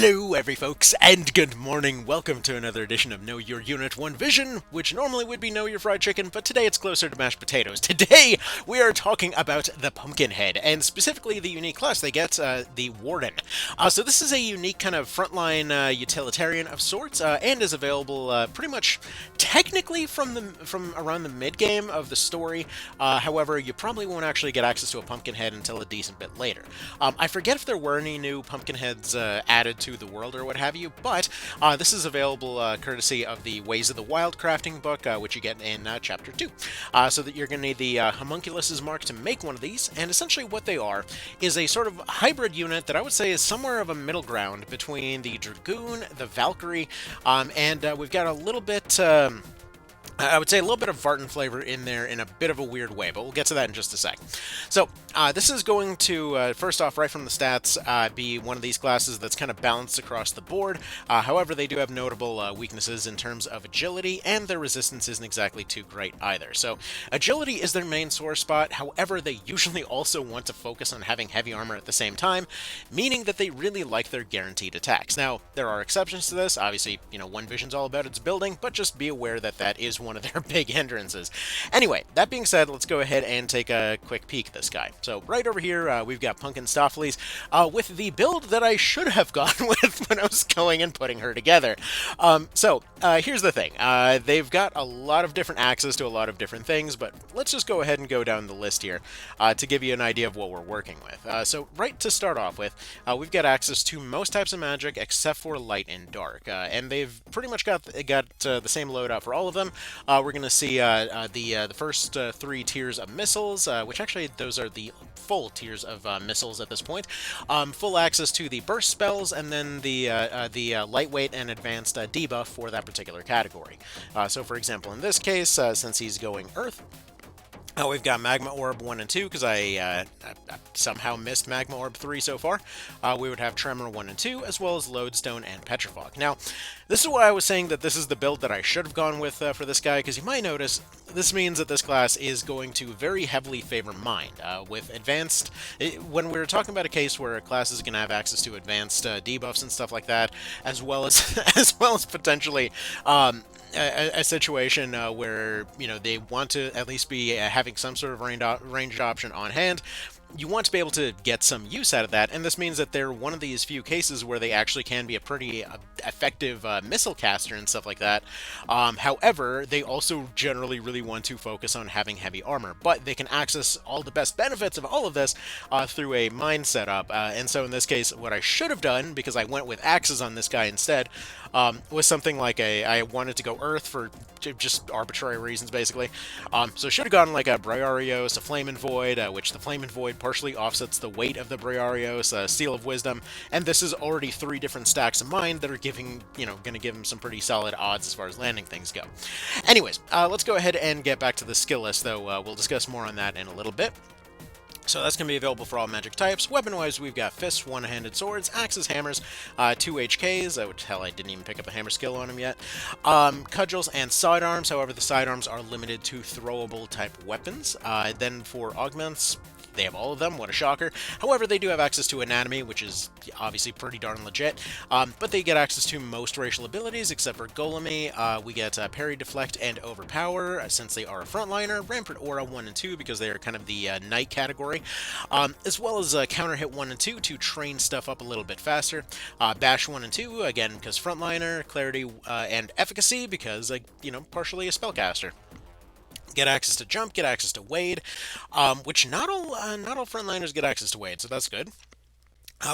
Hello, every folks, and good morning. Welcome to another edition of Know Your Unit 1 Vision, which normally would be Know Your Fried Chicken, but today it's closer to mashed potatoes. Today, we are talking about the Pumpkinhead, and specifically the unique class they get, the Warden. So this is a unique kind of frontline utilitarian of sorts, and is available pretty much technically from around the mid-game of the story. However, you probably won't actually get access to a Pumpkinhead until a decent bit later. I forget if there were any new Pumpkinheads added to the world or what have you, but this is available courtesy of the Ways of the Wild crafting book, which you get in Chapter 2. So that you're going to need the homunculus's mark to make one of these, and essentially what they are is a sort of hybrid unit that I would say is somewhere of a middle ground between the Dragoon, the Valkyrie, and we've got a little bit... I would say a little bit of Vartan flavor in there in a bit of a weird way, but we'll get to that in just a sec. So, this is going to, first off, right from the stats, be one of these classes that's kind of balanced across the board. However, they do have notable weaknesses in terms of agility, and their resistance isn't exactly too great either. So, agility is their main sore spot. However, they usually also want to focus on having heavy armor at the same time, meaning that they really like their guaranteed attacks. Now, there are exceptions to this. Obviously, One Vision's all about its building, but just be aware that that is one of their big hindrances. Anyway, that being said, let's go ahead and take a quick peek at this guy. So right over here, we've got Pumpkinstoffles with the build that I should have gone with when I was going and putting her together. Here's the thing. They've got a lot of different access to a lot of different things, but let's just go ahead and go down the list here to give you an idea of what we're working with. So right to start off with, we've got access to most types of magic except for light and dark, and they've pretty much got the same loadout for all of them. We're going to see the first three tiers of missiles, which actually those are the full tiers of missiles at this point. Full access to the burst spells, and then the lightweight and advanced debuff for that particular category. So for example, in this case, since he's going Earth, we've got Magma Orb 1 and 2, because I somehow missed Magma Orb 3 so far. We would have Tremor 1 and 2, as well as Lodestone and Petrifog. Now, this is why I was saying that this is the build that I should have gone with for this guy, because you might notice this means that this class is going to very heavily favor Mind. With advanced... when we're talking about a case where a class is going to have access to advanced debuffs and stuff like that, as well as, as well as potentially... a situation where, they want to at least be having some sort of ranged option on hand. You want to be able to get some use out of that, and this means that they're one of these few cases where they actually can be a pretty effective missile caster and stuff like that. However, they also generally really want to focus on having heavy armor, but they can access all the best benefits of all of this through a mind setup. And so in this case, what I should have done, because I went with axes on this guy instead, was something like I wanted to go Earth for just arbitrary reasons, basically. So I should have gone like a Briarios, a Flame and Void, which the Flame and Void partially offsets the weight of the Briarios, Seal of Wisdom, and this is already 3 different stacks of Mind that are giving, going to give him some pretty solid odds as far as landing things go. Anyways, let's go ahead and get back to the skill list, though. We'll discuss more on that in a little bit. So that's going to be available for all magic types. Weapon-wise, we've got fists, one-handed swords, axes, hammers, 2 HKs, which, hell, I didn't even pick up a hammer skill on him yet, cudgels, and sidearms. However, the sidearms are limited to throwable type weapons. Then for augments, they have all of them, what a shocker. However, they do have access to anatomy, which is obviously pretty darn legit, but they get access to most racial abilities, except for Golemy. We get Parry, Deflect, and Overpower, since they are a frontliner, Rampart Aura 1 and 2, because they are kind of the knight category, as well as Counter Hit 1 and 2 to train stuff up a little bit faster, Bash 1 and 2, again, because frontliner, Clarity, and Efficacy, because, partially a spellcaster. Get access to Jump, get access to Wade, which not all frontliners get access to Wade, so that's good.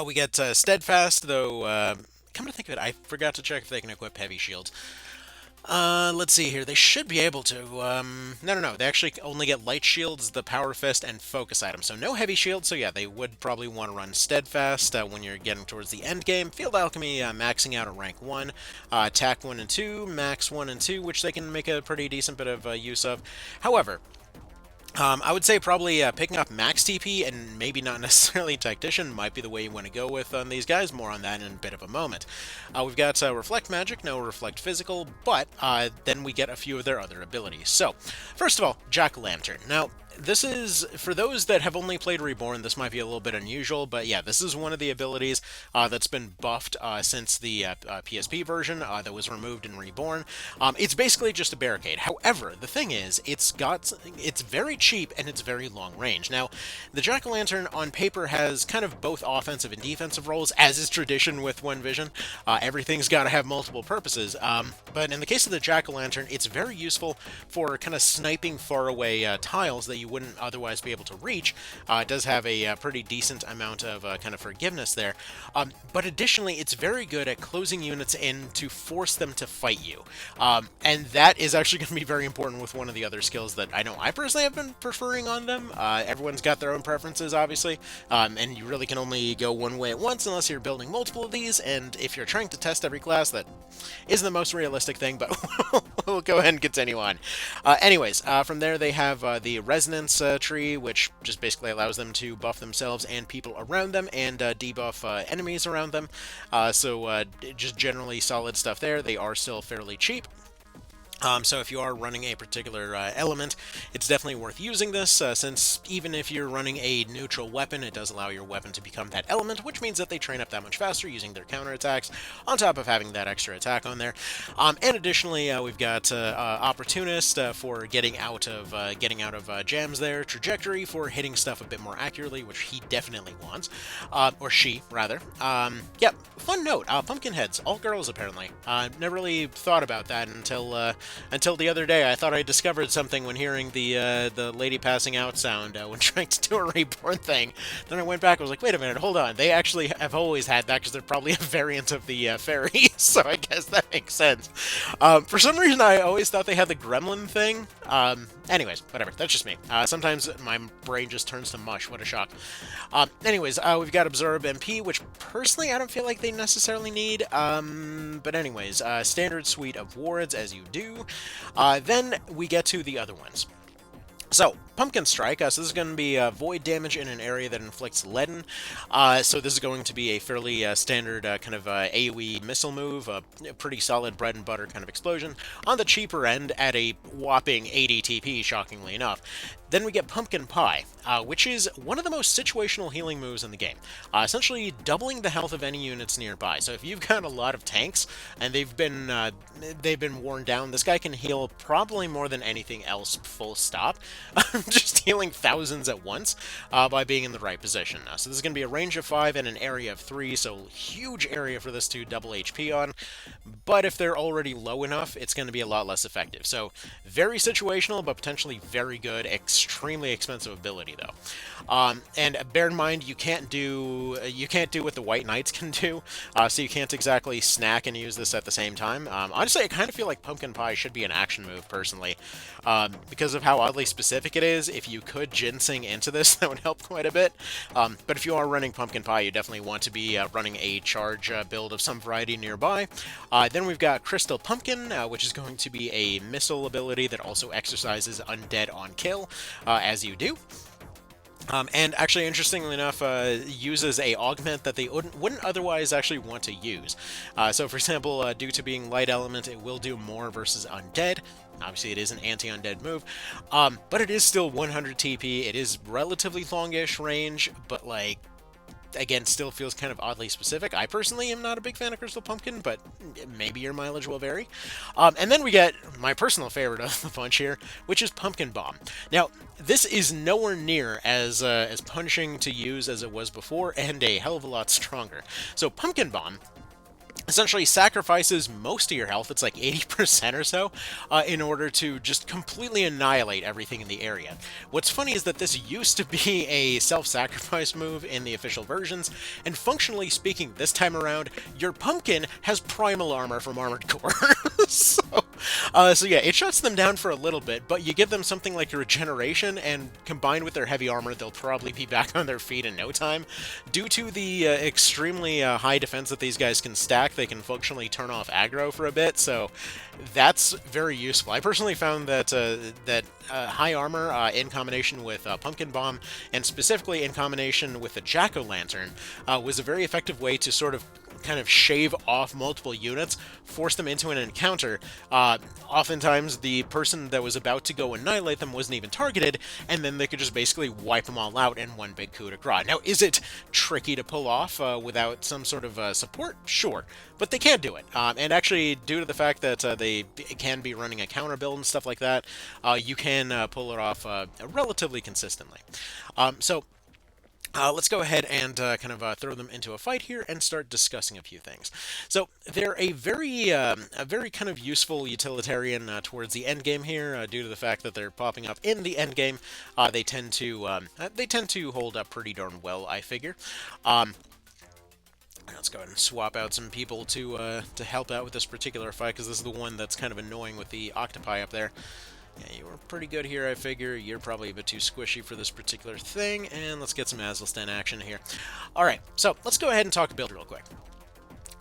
We get Steadfast, though, come to think of it, I forgot to check if they can equip Heavy Shields. Let's see here. They should be able to. No. They actually only get Light Shields, the Power Fist, and Focus items. So no Heavy Shield, so yeah, they would probably want to run Steadfast when you're getting towards the end game. Field Alchemy, maxing out at rank 1. Attack 1 and 2, Max 1 and 2, which they can make a pretty decent bit of use of. However, I would say probably picking up Max TP and maybe not necessarily Tactician might be the way you want to go with on these guys. More on that in a bit of a moment. We've got Reflect Magic, no Reflect Physical, but then we get a few of their other abilities. So, first of all, Jack-O-Lantern. Now, this is, for those that have only played Reborn, this might be a little bit unusual, but yeah, this is one of the abilities that's been buffed since the PSP version that was removed in Reborn. It's basically just a barricade. However, the thing is, it's very cheap and it's very long range. Now, the Jack-o'-lantern on paper has kind of both offensive and defensive roles, as is tradition with One Vision. Everything's got to have multiple purposes. But in the case of the Jack-o'-lantern, it's very useful for kind of sniping far away tiles that you wouldn't otherwise be able to reach. It does have a pretty decent amount of kind of forgiveness there. But additionally, it's very good at closing units in to force them to fight you. And that is actually going to be very important with one of the other skills that I know I personally have been preferring on them. Everyone's got their own preferences, obviously, and you really can only go one way at once unless you're building multiple of these, and if you're trying to test every class, that isn't the most realistic thing, but we'll go ahead and continue on. Anyways, from there they have the Resonance tree, which just basically allows them to buff themselves and people around them, and debuff enemies around them. So just generally solid stuff there. They are still fairly cheap. So if you are running a particular element, it's definitely worth using this, since even if you're running a neutral weapon, it does allow your weapon to become that element, which means that they train up that much faster using their counterattacks, on top of having that extra attack on there. And additionally, we've got Opportunist for getting out of jams there, Trajectory for hitting stuff a bit more accurately, which he definitely wants, or she, rather. Yep, fun note, pumpkin heads, all girls apparently. Never really thought about that until the other day. I thought I discovered something when hearing the lady passing out sound when trying to do a Reborn thing. Then I went back and was like, wait a minute, hold on. They actually have always had that because they're probably a variant of the fairy, so I guess that makes sense. For some reason, I always thought they had the gremlin thing. Anyways, whatever. That's just me. Sometimes my brain just turns to mush. What a shock. Anyways, we've got Absorb MP, which personally I don't feel like they necessarily need. But anyways, standard suite of wards, as you do. Then we get to the other ones. So, Pumpkin Strike, so this is going to be void damage in an area that inflicts leaden. So this is going to be a fairly standard kind of AoE missile move, a pretty solid bread and butter kind of explosion, on the cheaper end at a whopping 80 TP, shockingly enough. Then we get Pumpkin Pie, which is one of the most situational healing moves in the game, essentially doubling the health of any units nearby. So if you've got a lot of tanks and they've been worn down, this guy can heal probably more than anything else, full stop. Just healing thousands at once by being in the right position. So this is going to be a range of 5 and an area of 3, so huge area for this to double HP on. But if they're already low enough, it's going to be a lot less effective. So very situational, but potentially very good. Extremely expensive ability though. And bear in mind, you can't do what the White Knights can do. So you can't exactly snack and use this at the same time. Honestly, I kind of feel like Pumpkin Pie should be an action move personally, because of how oddly specific it is. If you could ginseng into this, that would help quite a bit. But if you are running Pumpkin Pie, you definitely want to be running a charge build of some variety nearby. Then we've got Crystal Pumpkin, which is going to be a missile ability that also exercises undead on kill, as you do. And actually, interestingly enough, uses a augment that they wouldn't otherwise actually want to use. So, for example, due to being light element, it will do more versus undead. Obviously, it is an anti-undead move, but it is still 100 TP. It is relatively longish range, but like, again, still feels kind of oddly specific. I personally am not a big fan of Crystal Pumpkin, but maybe your mileage will vary. And then we get my personal favorite of the bunch here, which is Pumpkin Bomb. Now, this is nowhere near as punishing to use as it was before, and a hell of a lot stronger. So Pumpkin Bomb essentially sacrifices most of your health, it's like 80% or so, in order to just completely annihilate everything in the area. What's funny is that this used to be a self-sacrifice move in the official versions, and functionally speaking, this time around, your pumpkin has primal armor from Armored Core. So yeah, it shuts them down for a little bit, but you give them something like regeneration, and combined with their heavy armor, they'll probably be back on their feet in no time. Due to the extremely high defense that these guys can stack, they can functionally turn off aggro for a bit, so that's very useful. I personally found that high armor in combination with Pumpkin Bomb, and specifically in combination with the Jack-o'-lantern, was a very effective way to sort of kind of shave off multiple units, force them into an encounter. Oftentimes, the person that was about to go annihilate them wasn't even targeted, and then they could just basically wipe them all out in one big coup de grace. Now, is it tricky to pull off without some sort of support? Sure, but they can do it. And actually, due to the fact that they can be running a counter build and stuff like that, you can pull it off relatively consistently. So let's go ahead and kind of throw them into a fight here and start discussing a few things. So they're a very kind of useful utilitarian towards the end game here, due to the fact that they're popping up in the end game. They tend to hold up pretty darn well, I figure. Let's go ahead and swap out some people to help out with this particular fight, because this is the one that's kind of annoying with the octopi up there. Yeah, you were pretty good here, I figure. You're probably a bit too squishy for this particular thing, and let's get some Azeea action here. Alright, so let's go ahead and talk build real quick.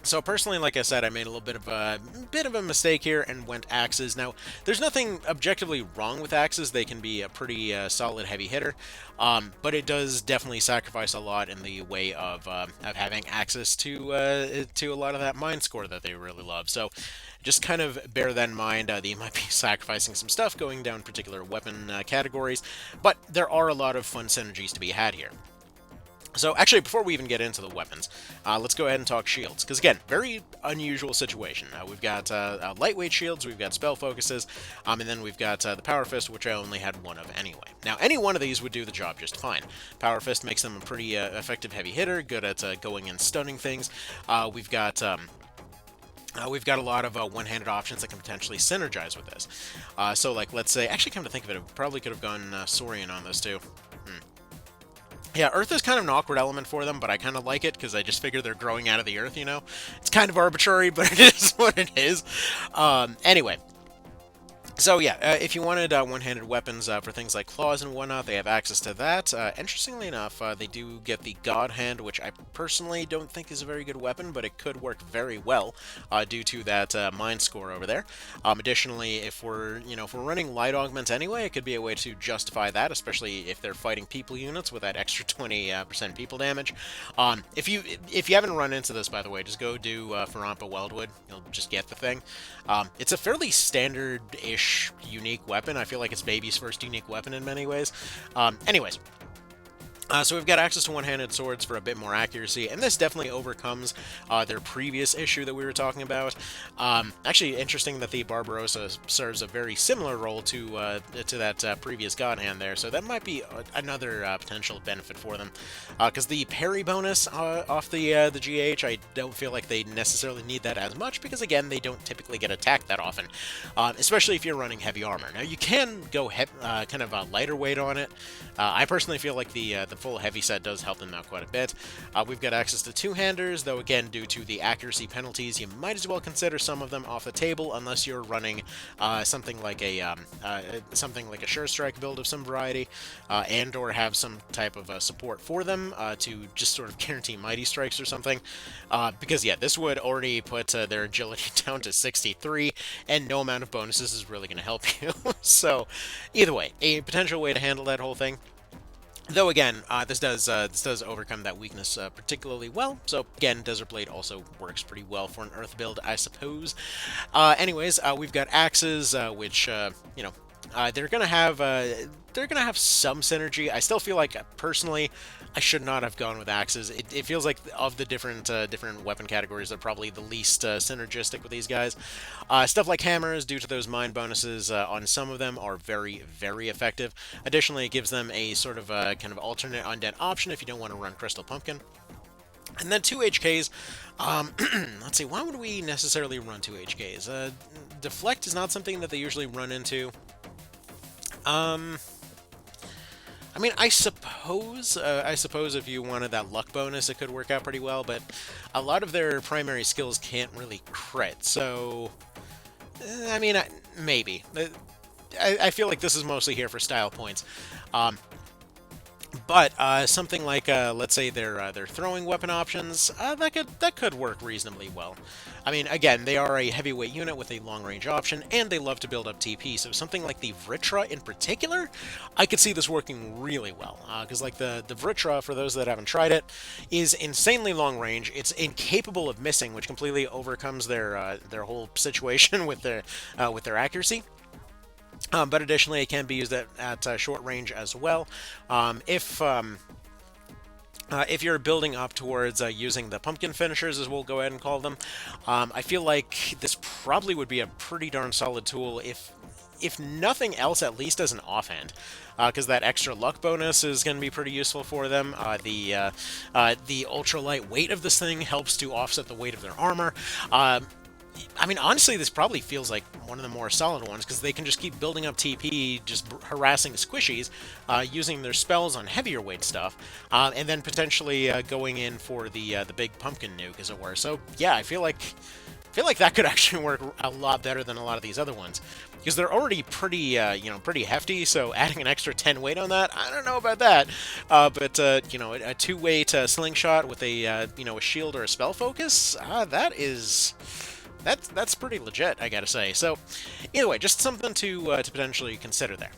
So personally, like I said, I made a little bit of a mistake here and went axes. Now, there's nothing objectively wrong with axes. They can be a pretty solid heavy hitter, but it does definitely sacrifice a lot in the way of having access to a lot of that mind score that they really love. So just kind of bear that in mind, that you might be sacrificing some stuff going down particular weapon categories, but there are a lot of fun synergies to be had here. So actually, before we even get into the weapons, let's go ahead and talk shields, because again, very unusual situation. We've got lightweight shields, we've got spell focuses, and then we've got the Power Fist, which I only had one of anyway. Now, any one of these would do the job just fine. Power Fist makes them a pretty effective heavy hitter, good at going and stunning things. We've got a lot of one-handed options that can potentially synergize with this. So, like, let's say, actually, come to think of it, I probably could have gone Saurian on this too. Yeah, Earth is kind of an awkward element for them, but I kind of like it, because I just figure they're growing out of the Earth, you know? It's kind of arbitrary, but it is what it is. Anyway. So yeah, if you wanted one-handed weapons for things like claws and whatnot, they have access to that. Interestingly enough, they do get the God Hand, which I personally don't think is a very good weapon, but it could work very well due to that mind score over there. Additionally, if we're running light augments anyway, it could be a way to justify that, especially if they're fighting people units with that extra 20% people damage. If you haven't run into this, by the way, just go do Farampa Weldwood. You'll just get the thing. It's a fairly standard-ish unique weapon. I feel like it's baby's first unique weapon in many ways. Anyways. So we've got access to one-handed swords for a bit more accuracy, and this definitely overcomes their previous issue that we were talking about. Actually, interesting that the Barbarossa serves a very similar role to that previous God Hand there, so that might be another potential benefit for them. Because the parry bonus off the GH, I don't feel like they necessarily need that as much, because again, they don't typically get attacked that often, especially if you're running heavy armor. Now, you can go kind of a lighter weight on it. I personally feel like the full heavy set does help them out quite a bit. We've got access to two-handers, though again, due to the accuracy penalties, you might as well consider some of them off the table, unless you're running something like a Sure Strike build of some variety, and/or have some type of support for them to just sort of guarantee mighty strikes or something. Because yeah, this would already put their agility down to 63, and no amount of bonuses is really going to help you. So, either way, a potential way to handle that whole thing. Though again, this does overcome that weakness particularly well. So again, Desert Blade also works pretty well for an Earth build, I suppose. Anyways, we've got axes, which they're gonna have some synergy. I still feel like personally, I should not have gone with axes. It feels like of the different weapon categories, they're probably the least synergistic with these guys. Stuff like hammers, due to those mind bonuses on some of them, are very, very effective. Additionally, it gives them a sort of kind of alternate undead option if you don't want to run Crystal Pumpkin. And then 2 HKs, let's see, why would we necessarily run 2 HKs? Deflect is not something that they usually run into. I mean, I suppose if you wanted that luck bonus, it could work out pretty well, but a lot of their primary skills can't really crit, so, I mean, maybe. I feel like this is mostly here for style points. But something like, let's say, their throwing weapon options, that could work reasonably well. I mean, again, they are a heavyweight unit with a long range option, and they love to build up TP. So something like the Vritra in particular, I could see this working really well. Because like the Vritra, for those that haven't tried it, is insanely long range. It's incapable of missing, which completely overcomes their whole situation with their accuracy. But additionally, it can be used at short range as well. If you're building up towards using the pumpkin finishers, as we'll go ahead and call them, I feel like this probably would be a pretty darn solid tool, if nothing else, at least as an offhand, because that extra luck bonus is going to be pretty useful for them. The ultra light weight of this thing helps to offset the weight of their armor. I mean, honestly, this probably feels like one of the more solid ones, because they can just keep building up TP, just harassing squishies, using their spells on heavier weight stuff, and then potentially going in for the big pumpkin nuke, as it were. So yeah, I feel like that could actually work a lot better than a lot of these other ones, because they're already pretty pretty hefty. So adding an extra 10 weight on that, I don't know about that. But a 2-weight slingshot with a shield or a spell focus, that's pretty legit, I gotta say. So, either way, just something to potentially consider there.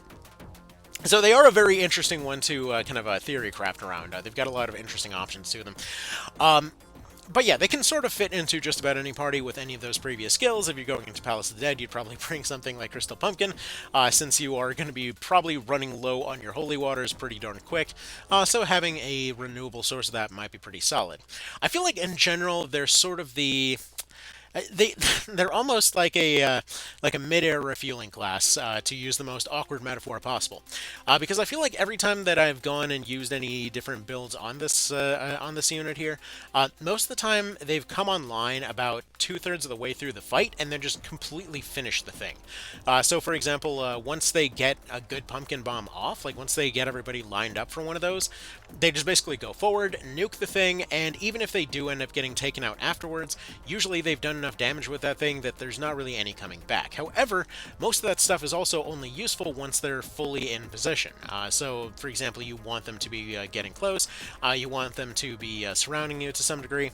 So they are a very interesting one to kind of theory craft around. They've got a lot of interesting options to them. But yeah, they can sort of fit into just about any party with any of those previous skills. If you're going into Palace of the Dead, you'd probably bring something like Crystal Pumpkin, since you are going to be probably running low on your holy waters pretty darn quick. So having a renewable source of that might be pretty solid. I feel like in general, they're sort of they're almost like a mid-air refueling class, to use the most awkward metaphor possible, because I feel like every time that I've gone and used any different builds on this unit here, most of the time they've come online about 2/3 of the way through the fight and then just completely finish the thing. So for example, once they get a good pumpkin bomb off, like once they get everybody lined up for one of those, they just basically go forward, nuke the thing, and even if they do end up getting taken out afterwards, usually they've done enough damage with that thing that there's not really any coming back. However, most of that stuff is also only useful once they're fully in position. So, for example, you want them to be getting close, you want them to be surrounding you to some degree.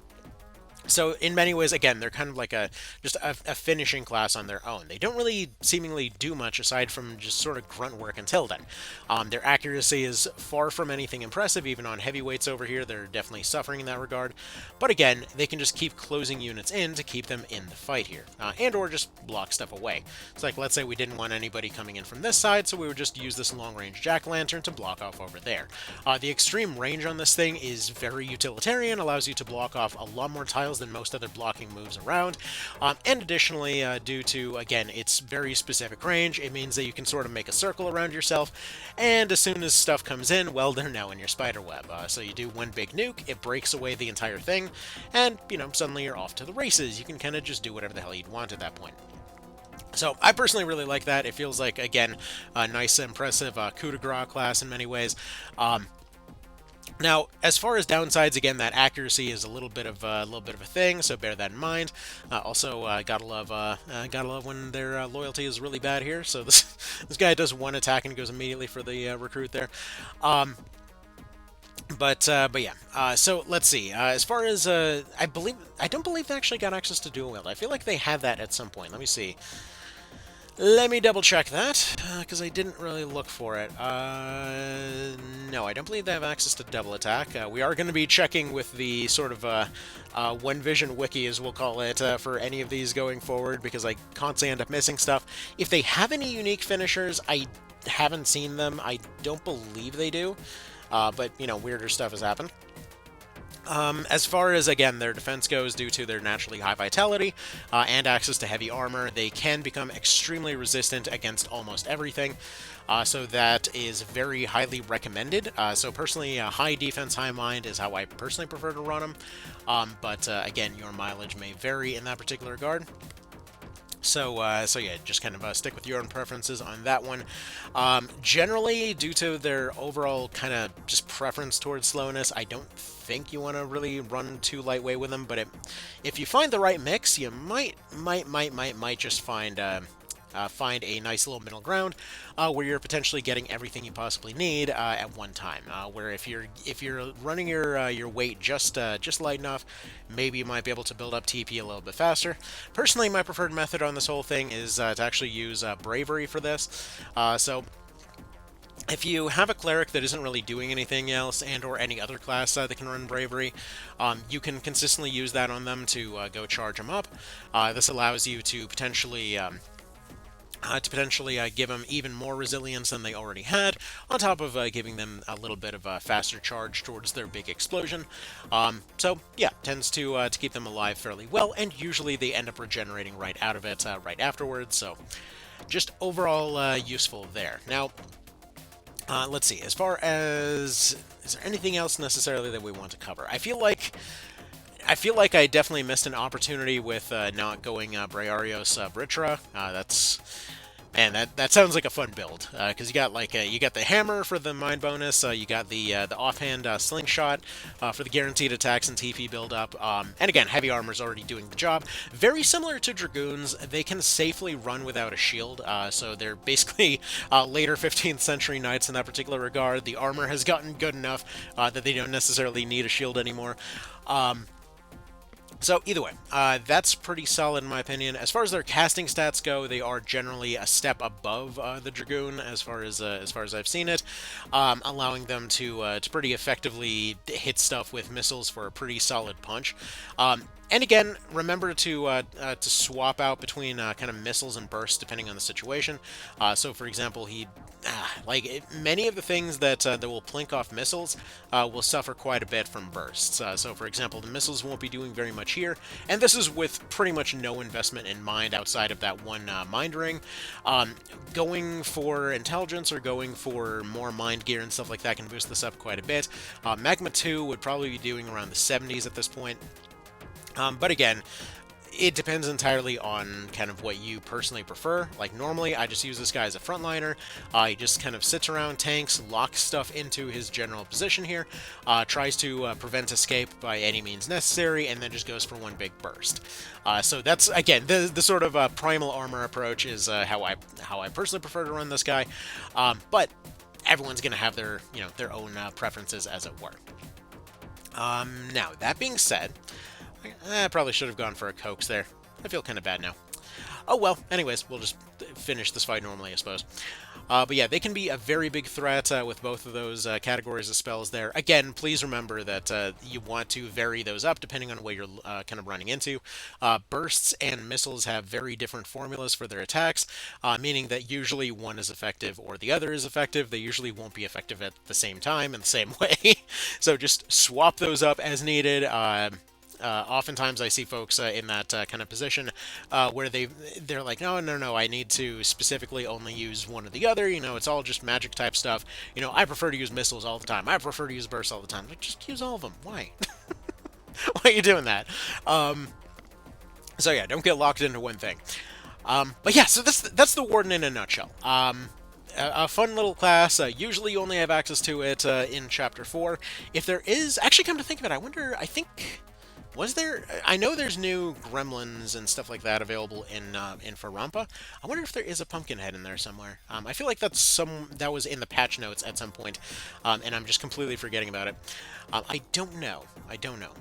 So in many ways, again, they're kind of like just a finishing class on their own. They don't really seemingly do much aside from just sort of grunt work until then. Their accuracy is far from anything impressive, even on heavyweights over here. They're definitely suffering in that regard. But again, they can just keep closing units in to keep them in the fight here, and or just block stuff away. It's like, let's say we didn't want anybody coming in from this side, so we would just use this long-range jack-o'-lantern to block off over there. The extreme range on this thing is very utilitarian, allows you to block off a lot more tiles than most other blocking moves around, and additionally, due to, again, its very specific range, it means that you can sort of make a circle around yourself, and as soon as stuff comes in, well, they're now in your spider web. So you do one big nuke, it breaks away the entire thing, and, suddenly you're off to the races. You can kind of just do whatever the hell you'd want at that point. So I personally really like that. It feels like, again, a nice, impressive coup de grace class in many ways. Now, as far as downsides, again, that accuracy is a little bit of a thing, so bear that in mind. Also, gotta love when their loyalty is really bad here. So this guy does one attack and goes immediately for the recruit there. But yeah. So let's see. As far as I don't believe they actually got access to dual wield. I feel like they had that at some point. Let me see. Let me double check that, because I didn't really look for it. No, I don't believe they have access to double attack. We are going to be checking with the sort of One Vision wiki, as we'll call it, for any of these going forward, because I constantly end up missing stuff. If they have any unique finishers, I haven't seen them. I don't believe they do, but, weirder stuff has happened. As far as, again, their defense goes, due to their naturally high vitality and access to heavy armor, they can become extremely resistant against almost everything, so that is very highly recommended. So personally, high defense, high mind is how I personally prefer to run them, but again, your mileage may vary in that particular regard. So yeah, just kind of stick with your own preferences on that one. Generally, due to their overall kind of just preference towards slowness, I don't think you want to really run too lightweight with them. But if you find the right mix, you might just find find a nice little middle ground where you're potentially getting everything you possibly need at one time. Where if you're running your weight just light enough, maybe you might be able to build up TP a little bit faster. Personally, my preferred method on this whole thing is to actually use bravery for this. So if you have a cleric that isn't really doing anything else, and or any other class that can run bravery, you can consistently use that on them to go charge them up. This allows you to potentially give them even more resilience than they already had, on top of giving them a little bit of a faster charge towards their big explosion. So yeah, tends to keep them alive fairly well, and usually they end up regenerating right out of it right afterwards. So just overall useful there. Now, let's see, as far as, is there anything else necessarily that we want to cover? I feel like I definitely missed an opportunity with not going Briareos Britra. Man, that sounds like a fun build, because you got the hammer for the mind bonus, you got the offhand slingshot for the guaranteed attacks and TP build up, and again, heavy armor's already doing the job. Very similar to dragoons, they can safely run without a shield, so they're basically later 15th century knights in that particular regard. The armor has gotten good enough that they don't necessarily need a shield anymore. So either way, that's pretty solid in my opinion. As far as their casting stats go, they are generally a step above the Dragoon as far as I've seen it, allowing them to pretty effectively hit stuff with missiles for a pretty solid punch. And again, remember to swap out between kind of missiles and bursts depending on the situation. So, for example, many of the things that will plink off missiles will suffer quite a bit from bursts. So, for example, the missiles won't be doing very much here, and this is with pretty much no investment in mind outside of that one mind ring. Going for intelligence or going for more mind gear and stuff like that can boost this up quite a bit. Magma 2 would probably be doing around the 70s at this point. But again, it depends entirely on kind of what you personally prefer. Like, normally, I just use this guy as a frontliner. He just kind of sits around tanks, locks stuff into his general position here, tries to prevent escape by any means necessary, and then just goes for one big burst. So that's, again, the sort of primal armor approach is how I personally prefer to run this guy. But everyone's going to have their own preferences, as it were. Now, that being said, I probably should have gone for a coax there. I feel kind of bad now. Oh well, anyways, we'll just finish this fight normally, I suppose. But yeah, they can be a very big threat with both of those categories of spells there. Again, please remember that you want to vary those up depending on what you're kind of running into. Bursts and missiles have very different formulas for their attacks, meaning that usually one is effective or the other is effective. They usually won't be effective at the same time in the same way. So just swap those up as needed. Oftentimes I see folks in that kind of position where they're like, no, I need to specifically only use one or the other. It's all just magic type stuff. I prefer to use missiles all the time. I prefer to use bursts all the time. Like, just use all of them. Why? Why are you doing that? So yeah, don't get locked into one thing. But yeah, so that's the Warden in a nutshell. A fun little class. Usually you only have access to it in Chapter 4. If there is, actually, come to think of it, was there? I know there's new gremlins and stuff like that available in Farampa. I wonder if there is a pumpkin head in there somewhere. I feel like that was in the patch notes at some point, and I'm just completely forgetting about it. I don't know.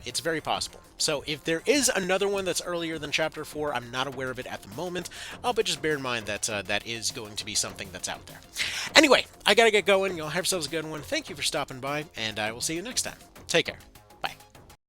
It's very possible. So if there is another one that's earlier than Chapter 4, I'm not aware of it at the moment, but just bear in mind that that is going to be something that's out there. Anyway, I gotta get going. Y'all have yourselves a good one. Thank you for stopping by, and I will see you next time. Take care.